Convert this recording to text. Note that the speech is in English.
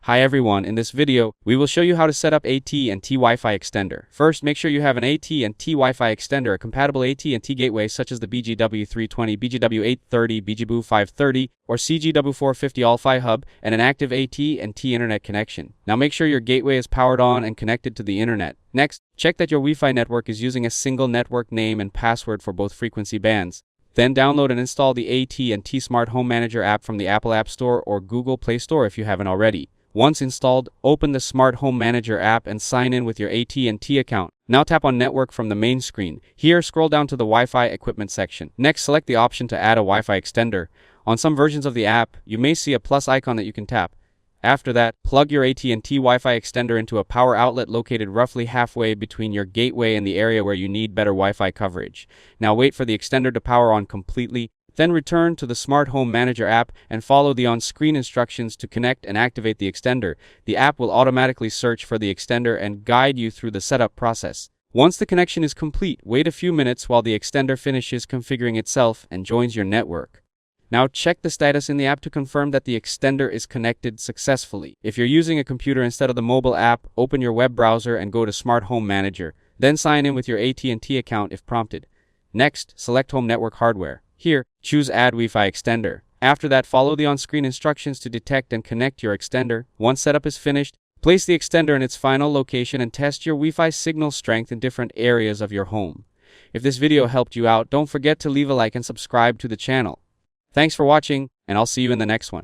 Hi everyone, in this video, we will show you how to set up AT&T Wi-Fi extender. First, make sure you have an AT&T Wi-Fi extender, a compatible AT&T gateway such as the BGW320, BGW830, BGBoo530, or CGW450 All-Fi hub, and an active AT&T internet connection. Now make sure your gateway is powered on and connected to the internet. Next, check that your Wi-Fi network is using a single network name and password for both frequency bands. Then download and install the AT&T Smart Home Manager app from the Apple App Store or Google Play Store if you haven't already. Once installed, open the Smart Home Manager app and sign in with your AT&T account. Now tap on Network from the main screen. Here, scroll down to the Wi-Fi equipment section. Next, select the option to add a Wi-Fi extender. On some versions of the app, you may see a plus icon that you can tap. After that, plug your AT&T Wi-Fi extender into a power outlet located roughly halfway between your gateway and the area where you need better Wi-Fi coverage. Now wait for the extender to power on completely. Then return to the Smart Home Manager app and follow the on-screen instructions to connect and activate the extender. The app will automatically search for the extender and guide you through the setup process. Once the connection is complete, wait a few minutes while the extender finishes configuring itself and joins your network. Now check the status in the app to confirm that the extender is connected successfully. If you're using a computer instead of the mobile app, open your web browser and go to Smart Home Manager. Then sign in with your AT&T account if prompted. Next, select Home Network Hardware. Here, choose Add Wi-Fi Extender. After that, follow the on-screen instructions to detect and connect your extender. Once setup is finished, place the extender in its final location and test your Wi-Fi signal strength in different areas of your home. If this video helped you out, don't forget to leave a like and subscribe to the channel. Thanks for watching, and I'll see you in the next one.